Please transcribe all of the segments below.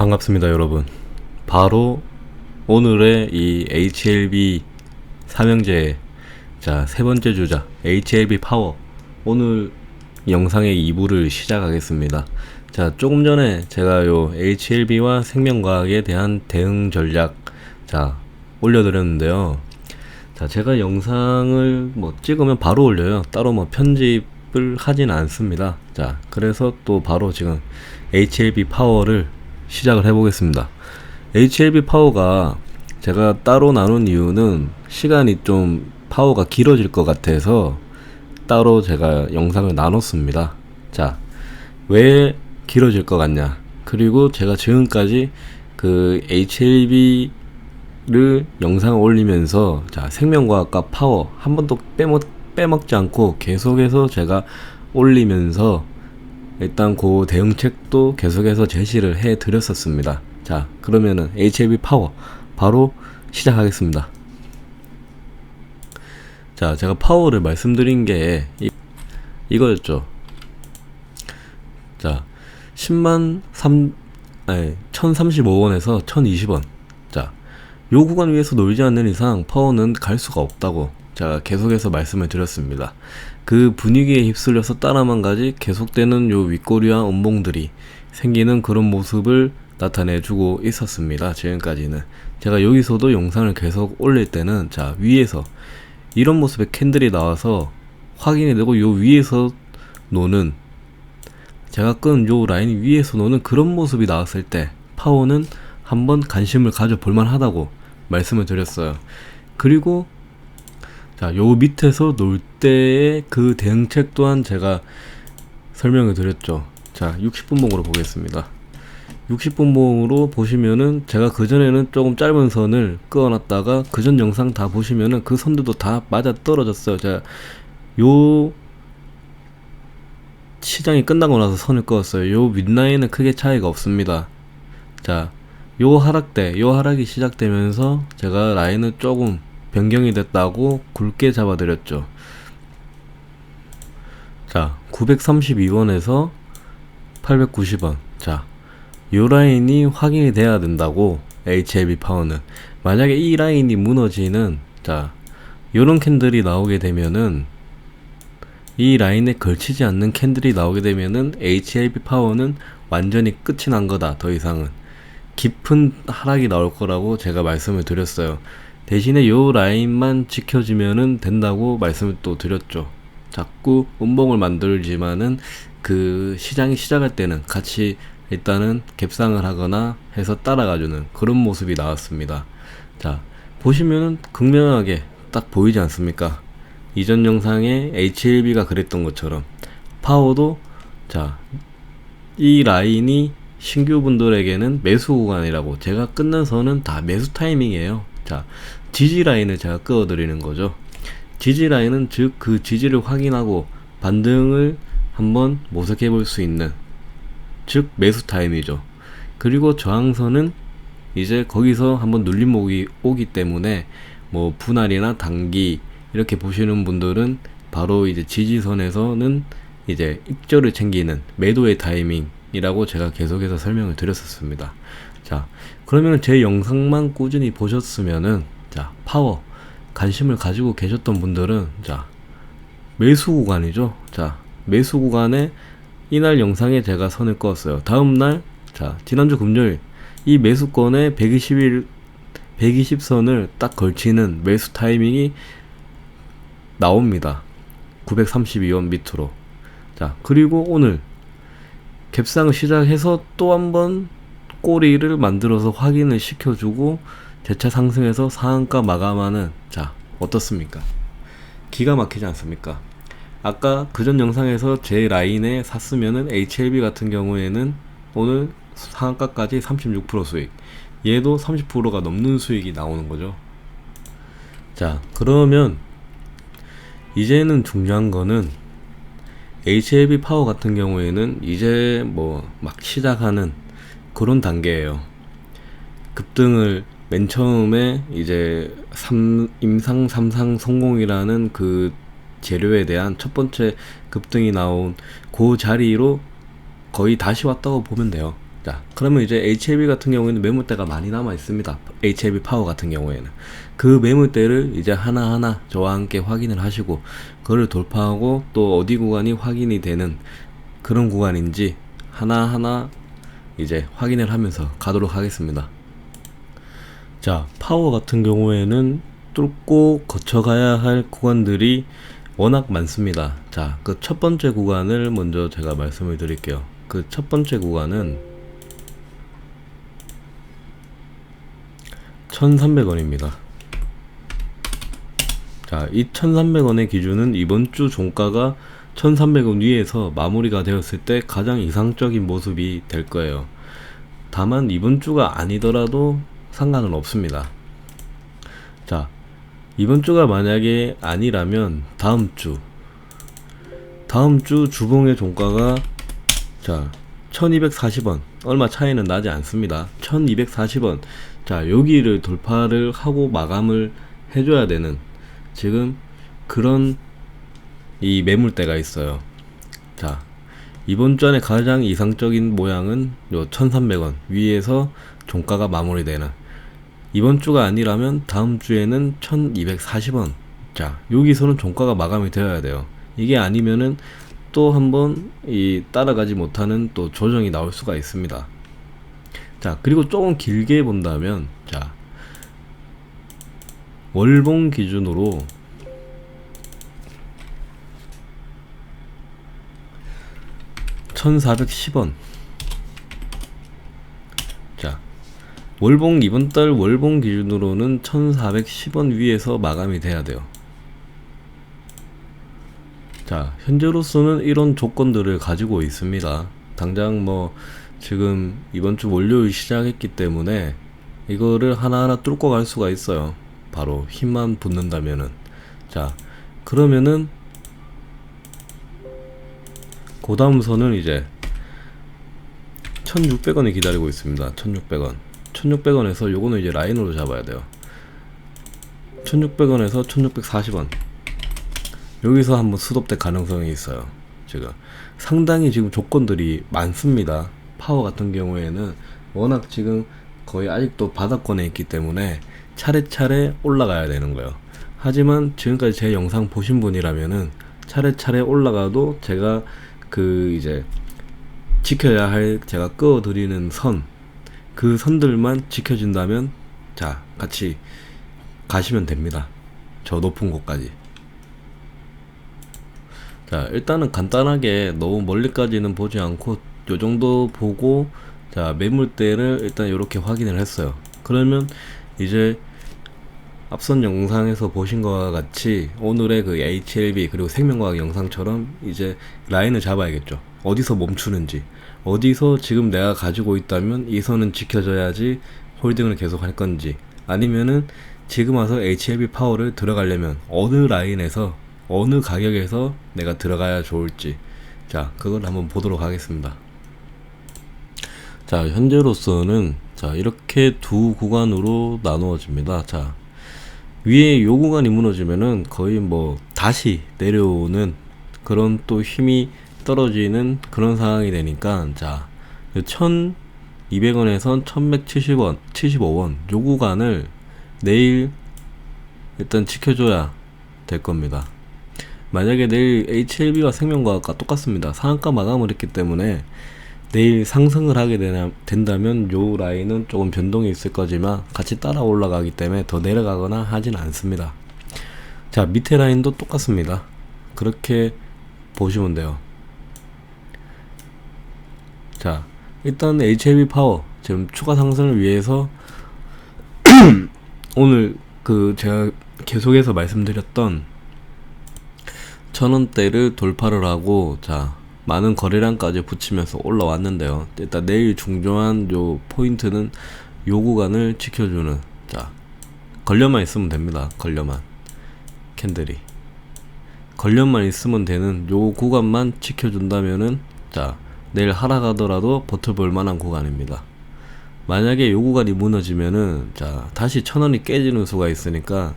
반갑습니다, 여러분. 바로 오늘의 이 HLB 삼형제, 세 번째 주자 HLB 파워, 오늘 영상의 2부를 시작하겠습니다. 조금 전에 제가 요 HLB와 생명과학에 대한 대응 전략 올려드렸는데요. 제가 영상을 찍으면 바로 올려요. 따로 편집을 하진 않습니다. 그래서 또 바로 지금 HLB 파워를 시작을 해보겠습니다. HLB 파워가 제가 따로 나눈 이유는 시간이 좀 파워가 길어질 것 같아서 따로 제가 영상을 나눴습니다. 왜 길어질 것 같냐, 그리고 제가 지금까지 그 HLB를 영상을 올리면서 생명과학과 파워 한 번도 빼먹지 않고 계속해서 제가 올리면서 일단 그 대응책도 계속해서 제시를 해 드렸었습니다. 그러면은 HLB 파워 바로 시작하겠습니다. 제가 파워를 말씀드린 게 이거였죠. 1035원에서 1020원. 요 구간 위에서 놀지 않는 이상 파워는 갈 수가 없다고 제가 계속해서 말씀을 드렸습니다. 그 분위기에 휩쓸려서 따라만 가지 계속되는 요 윗꼬리와 음봉들이 생기는 그런 모습을 나타내주고 있었습니다. 지금까지는 제가 여기서도 영상을 계속 올릴 때는 위에서 이런 모습의 캔들이 나와서 확인이 되고 요 위에서 노는, 제가 끈 요 라인 위에서 노는 그런 모습이 나왔을 때 파워는 한번 관심을 가져볼 만하다고 말씀을 드렸어요. 그리고 요 밑에서 놀 때의 그 대응책 또한 제가 설명을 드렸죠. 60분봉으로 보겠습니다. 60분봉으로 보시면은 제가 그전에는 조금 짧은 선을 그어놨다가 그전 영상 다 보시면은 그 선들도 다 맞아 떨어졌어요. 요 시장이 끝나고 나서 선을 그었어요. 요 윗라인은 크게 차이가 없습니다. 요 하락 때, 요 하락이 시작되면서 제가 라인을 조금 변경이 됐다고 굵게 잡아드렸죠. 932원에서 890원. 요 라인이 확인이 돼야 된다고, HLB 파워는. 만약에 이 라인이 무너지는, 요런 캔들이 나오게 되면은, 이 라인에 걸치지 않는 캔들이 나오게 되면은 HLB 파워는 완전히 끝이 난 거다. 더 이상은 깊은 하락이 나올 거라고 제가 말씀을 드렸어요. 대신에 요 라인만 지켜지면은 된다고 말씀을 또 드렸죠. 자꾸 음봉을 만들지만은 그 시장이 시작할 때는 같이 일단은 갭상을 하거나 해서 따라가주는 그런 모습이 나왔습니다. 보시면은 극명하게 딱 보이지 않습니까? 이전 영상에 HLB가 그랬던 것처럼 파워도 이 라인이 신규분들에게는 매수 구간이라고, 제가 끊는 선은 다 매수 타이밍이에요. 지지 라인을 제가 그어드리는 거죠. 지지 라인은 즉 그 지지를 확인하고 반등을 한번 모색해 볼 수 있는, 즉 매수 타임이죠. 그리고 저항선은 이제 거기서 한번 눌림목이 오기 때문에 분할이나 단기 이렇게 보시는 분들은 바로 이제 지지선에서는 이제 입절을 챙기는 매도의 타이밍이라고 제가 계속해서 설명을 드렸었습니다. 그러면 제 영상만 꾸준히 보셨으면은 파워 관심을 가지고 계셨던 분들은 매수 구간이죠. 매수 구간에 이날 영상에 제가 선을 그었어요. 다음날 지난주 금요일 이 매수권에 120선을 딱 걸치는 매수 타이밍이 나옵니다. 932원 밑으로. 그리고 오늘 갭상을 시작해서 또 한번 꼬리를 만들어서 확인을 시켜주고 재차 상승해서 상한가 마감하는, 어떻습니까? 기가 막히지 않습니까? 아까 그전 영상에서 제 라인에 샀으면은 HLB 같은 경우에는 오늘 상한가까지 36% 수익, 얘도 30%가 넘는 수익이 나오는 거죠. 그러면 이제는 중요한 거는 HLB 파워 같은 경우에는 이제 막 시작하는 그런 단계예요. 급등을 맨 처음에 이제 임상 3상 성공이라는 그 재료에 대한 첫 번째 급등이 나온 그 자리로 거의 다시 왔다고 보면 돼요. 자, 그러면 이제 HLB 같은 경우에는 매물대가 많이 남아 있습니다. HLB 파워 같은 경우에는 그 매물대를 이제 하나하나 저와 함께 확인을 하시고 그걸 돌파하고 또 어디 구간이 확인이 되는 그런 구간인지 하나하나 이제 확인을 하면서 가도록 하겠습니다. 자, 파워 같은 경우에는 뚫고 거쳐가야 할 구간들이 워낙 많습니다. 자, 그 첫 번째 구간을 먼저 제가 말씀을 드릴게요. 그 첫 번째 구간은 1300원입니다. 자, 이 1300원의 기준은 이번 주 종가가 1300원 위에서 마무리가 되었을 때 가장 이상적인 모습이 될 거예요. 다만 이번 주가 아니더라도 상관은 없습니다. 자, 이번 주가 만약에 아니라면 다음 주 주봉의 종가가 자 1240원, 얼마 차이는 나지 않습니다. 1240원, 자 여기를 돌파를 하고 마감을 해줘야 되는 지금 그런 이 매물대가 있어요. 자, 이번 주 안에 가장 이상적인 모양은 요 1300원 위에서 종가가 마무리되는, 이번 주가 아니라면 다음 주에는 1240원, 자 여기서는 종가가 마감이 되어야 돼요. 이게 아니면은 또 한번 이 따라가지 못하는 또 조정이 나올 수가 있습니다. 자, 그리고 조금 길게 본다면 자 월봉 기준으로 (1410원) 자 월봉, 이번달 월봉 기준으로는 1410원 위에서 마감이 돼야 돼요. 자, 현재로서는 이런 조건들을 가지고 있습니다. 당장 뭐 지금 이번 주 월요일 시작했기 때문에 이거를 하나하나 뚫고 갈 수가 있어요. 바로 힘만 붙는다면은. 자, 그러면은 그 다음 선은 이제 1600원이 기다리고 있습니다. 1600원 1600원에서 요거는 이제 라인으로 잡아야 돼요. 1600원에서 1640원, 여기서 한번 스톱될 가능성이 있어요. 지금 상당히 지금 조건들이 많습니다. 파워 같은 경우에는 워낙 지금 거의 아직도 바닥권에 있기 때문에 차례차례 올라가야 되는 거예요. 하지만 지금까지 제 영상 보신 분이라면은 차례차례 올라가도 제가 그 이제 지켜야 할, 제가 끄어드리는 선, 그 선들만 지켜진다면 자 같이 가시면 됩니다. 저 높은 곳까지. 자, 일단은 간단하게 너무 멀리까지는 보지 않고 요 정도 보고 자 매물대를 일단 이렇게 확인을 했어요. 그러면 이제 앞선 영상에서 보신 것과 같이 오늘의 그 HLB 그리고 생명과학 영상처럼 이제 라인을 잡아야겠죠. 어디서 멈추는지, 어디서 지금 내가 가지고 있다면 이 선은 지켜져야지 홀딩을 계속 할 건지, 아니면은 지금 와서 HLB 파워를 들어가려면 어느 라인에서 어느 가격에서 내가 들어가야 좋을지, 자 그걸 한번 보도록 하겠습니다. 자, 현재로서는 자 이렇게 두 구간으로 나누어집니다. 자, 위에 요 구간이 무너지면은 거의 뭐 다시 내려오는 그런 또 힘이 떨어지는 그런 상황이 되니까 자 1200원에선 1170원 75원 요 구간을 내일 일단 지켜줘야 될 겁니다. 만약에 내일 HLB와 생명과학과 똑같습니다. 상한가 마감을 했기 때문에 내일 상승을 하게 된다면 요 라인은 조금 변동이 있을 거지만 같이 따라 올라가기 때문에 더 내려가거나 하진 않습니다. 자, 밑에 라인도 똑같습니다. 그렇게 보시면 돼요. 자, 일단 HLB 파워 지금 추가 상승을 위해서 오늘 그 제가 계속해서 말씀드렸던 1000원대를 돌파를 하고 자 많은 거래량까지 붙이면서 올라왔는데요. 일단 내일 중요한 요 포인트는 요 구간을 지켜주는, 자 걸려만 있으면 됩니다. 걸려만, 캔들이 걸려만 있으면 되는 요 구간만 지켜준다면은 자 내일 하락하더라도 버텨볼 만한 구간입니다. 만약에 요 구간이 무너지면은 자 다시 1000원이 깨지는 수가 있으니까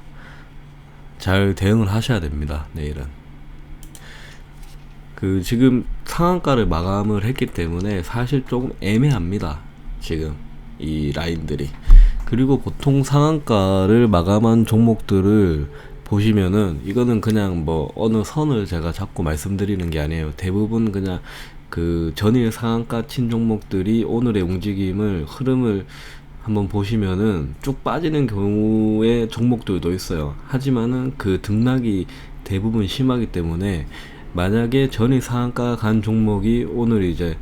잘 대응을 하셔야 됩니다. 내일은 지금 상한가를 마감을 했기 때문에 사실 조금 애매합니다. 지금 이 라인들이. 그리고 보통 상한가를 마감한 종목들을 보시면은 이거는 그냥 뭐 어느 선을 제가 자꾸 말씀드리는 게 아니에요. 대부분 그냥 전일 상한가 친 종목들이 오늘의 움직임을 흐름을 한번 보시면은 쭉 빠지는 경우의 종목들도 있어요. 하지만은 그 등락이 대부분 심하기 때문에 만약에 전일 상한가 간 종목이 오늘 이제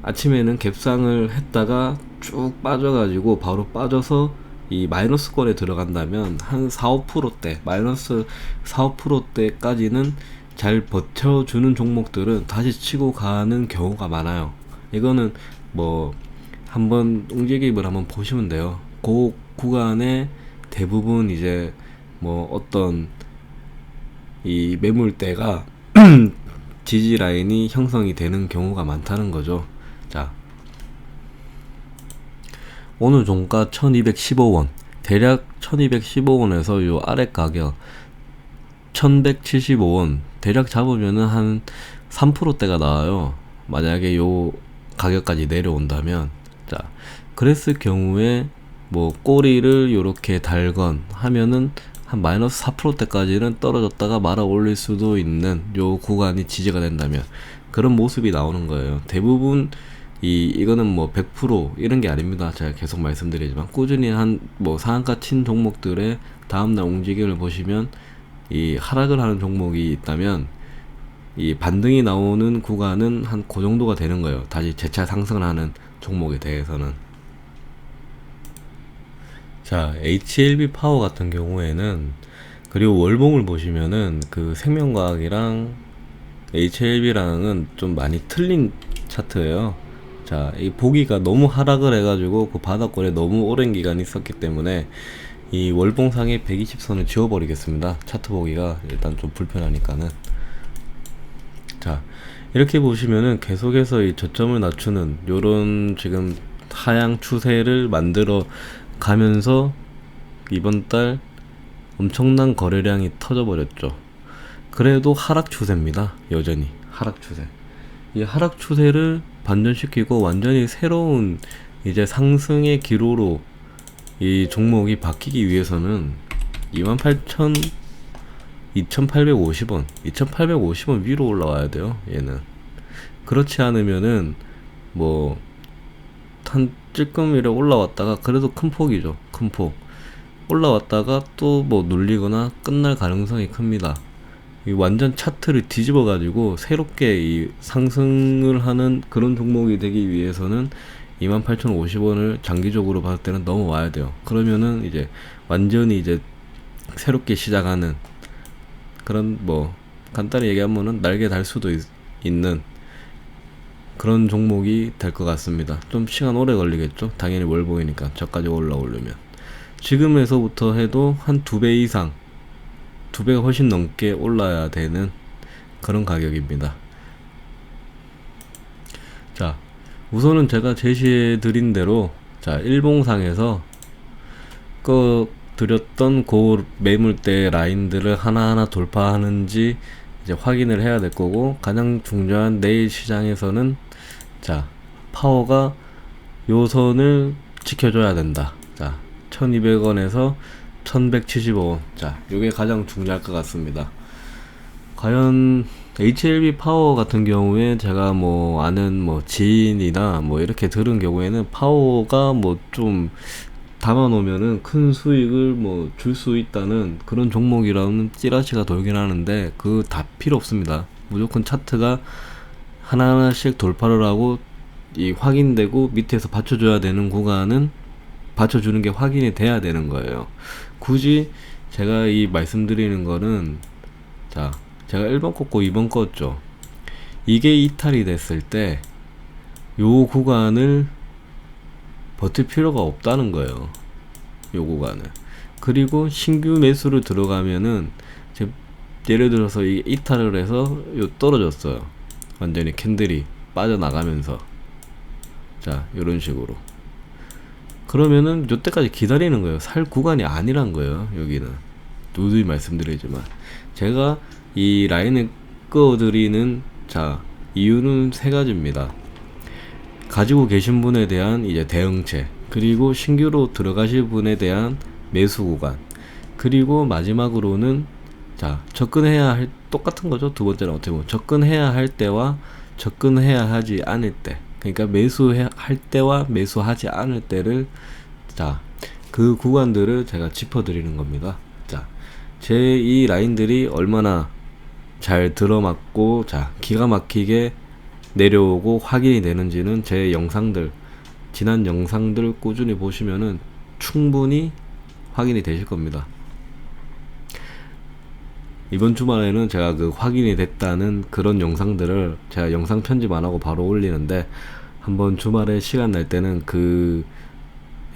아침에는 갭상을 했다가 쭉 빠져가지고 바로 빠져서 이 마이너스권에 들어간다면 한 4, 5%대 마이너스 4, 5%대까지는 잘 버텨주는 종목들은 다시 치고 가는 경우가 많아요. 이거는 뭐 한번 움직임을 한번 보시면 돼요. 그 구간에 대부분 이제 뭐 어떤 이 매물대가 지지 라인이 형성이 되는 경우가 많다는 거죠. 자, 오늘 종가 1215원, 대략 1215원에서 요 아래 가격 1175원 대략 잡으면은 한 3%대가 나와요. 만약에 요 가격까지 내려온다면. 자, 그랬을 경우에 뭐 꼬리를 요렇게 달건 하면은 한 마이너스 4%대까지는 떨어졌다가 말아 올릴 수도 있는 요 구간이 지지가 된다면 그런 모습이 나오는 거예요. 대부분 이거는 뭐 100% 이런 게 아닙니다. 제가 계속 말씀드리지만 꾸준히 한 뭐 상한가 친 종목들의 다음날 움직임을 보시면 이 하락을 하는 종목이 있다면 이 반등이 나오는 구간은 한 그 정도가 되는 거예요. 다시 재차 상승을 하는 종목에 대해서는. 자, HLB 파워 같은 경우에는 그리고 월봉을 보시면은 생명과학이랑 HLB랑은 좀 많이 틀린 차트예요. 자, 이 보기가 너무 하락을 해가지고 그 바닥권에 너무 오랜 기간 있었기 때문에 이 월봉상의 120선을 지워버리겠습니다. 차트 보기가 일단 좀 불편하니까는. 자, 이렇게 보시면은 계속해서 이 저점을 낮추는 요런 지금 하향 추세를 만들어 가면서 이번 달 엄청난 거래량이 터져버렸죠. 그래도 하락 추세입니다. 여전히 하락 추세. 이 하락 추세를 반전시키고 완전히 새로운 이제 상승의 기로로 이 종목이 바뀌기 위해서는 28,000, 2850원 위로 올라와야 돼요. 얘는. 그렇지 않으면은 뭐 한 찔끔 이래 올라왔다가 그래도 큰 폭이죠. 큰 폭. 올라왔다가 또 뭐 눌리거나 끝날 가능성이 큽니다. 이 완전 차트를 뒤집어 가지고 새롭게 이 상승을 하는 그런 종목이 되기 위해서는 28,050원을 장기적으로 봤을 때는 넘어와야 돼요. 그러면은 이제 완전히 이제 새롭게 시작하는 그런 뭐 간단히 얘기하면은 날개 달 수도 있는 그런 종목이 될 것 같습니다. 좀 시간 오래 걸리겠죠. 당연히 월봉이니까 저까지 올라오려면 지금에서부터 해도 한 2배 이상 2배가 훨씬 넘게 올라야 되는 그런 가격입니다. 자, 우선은 제가 제시해 드린 대로 자, 일봉상에서 드렸던 그 매물대 라인들을 하나하나 돌파하는지 이제 확인을 해야 될 거고, 가장 중요한 내일 시장에서는 자, 파워가 요 선을 지켜줘야 된다. 자, 1200원에서 1175원. 자, 요게 가장 중요할 것 같습니다. 과연 HLB 파워 같은 경우에 제가 뭐 아는 뭐 지인이나 뭐 이렇게 들은 경우에는 파워가 뭐 좀 담아놓으면은 큰 수익을 뭐 줄 수 있다는 그런 종목이라는 찌라시가 돌긴 하는데 그 다 필요 없습니다. 무조건 차트가 하나하나씩 돌파를 하고 이 확인되고 밑에서 받쳐줘야 되는 구간은 받쳐주는 게 확인이 돼야 되는 거예요. 굳이 제가 이 말씀드리는 거는 자, 제가 1번 꺾고 2번 껐죠. 이게 이탈이 됐을 때 요 구간을 버틸 필요가 없다는 거예요. 요 구간을. 그리고 신규 매수를 들어가면은 예를 들어서 이게 이탈을 해서 요 떨어졌어요. 완전히 캔들이 빠져나가면서 자, 요런 식으로. 그러면은 요때까지 기다리는 거예요. 살 구간이 아니란 거예요. 여기는 누누이 말씀드리지만 제가 이 라인을 이끌어드리는 자 이유는 세 가지입니다. 가지고 계신 분에 대한 이제 대응책, 그리고 신규로 들어가실 분에 대한 매수 구간, 그리고 마지막으로는 자 접근해야 할 똑같은 거죠. 두 번째는 어떻게 보면 접근해야 할 때와 접근해야 하지 않을 때, 그러니까 매수할 때와 매수하지 않을 때를 자 그 구간들을 제가 짚어드리는 겁니다. 자 제 이 라인들이 얼마나 잘 들어맞고 자 기가 막히게 내려오고 확인이 되는지는 제 영상들, 지난 영상들 꾸준히 보시면은 충분히 확인이 되실 겁니다. 이번 주말에는 제가 그 확인이 됐다는 그런 영상들을 제가 영상 편집 안 하고 바로 올리는데, 한번 주말에 시간 날 때는 그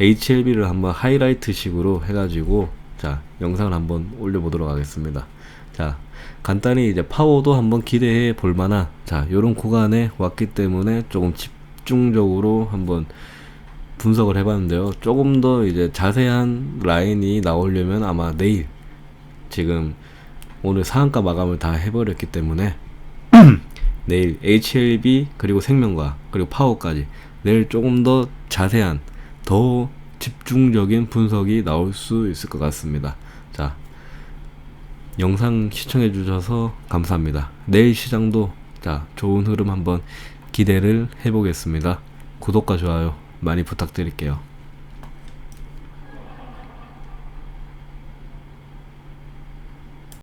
HLB를 한번 하이라이트 식으로 해가지고 자 영상을 한번 올려보도록 하겠습니다. 자 간단히 이제 파워도 한번 기대해 볼만한 자 요런 구간에 왔기 때문에 조금 집중적으로 한번 분석을 해봤는데요. 조금 더 이제 자세한 라인이 나오려면 아마 내일, 지금 오늘 상한가 마감을 다 해버렸기 때문에 내일 HLB 그리고 생명과 그리고 파워까지 내일 조금 더 자세한 더 집중적인 분석이 나올 수 있을 것 같습니다. 자 영상 시청해 주셔서 감사합니다. 내일 시장도 자 좋은 흐름 한번 기대를 해보겠습니다. 구독과 좋아요 많이 부탁드릴게요.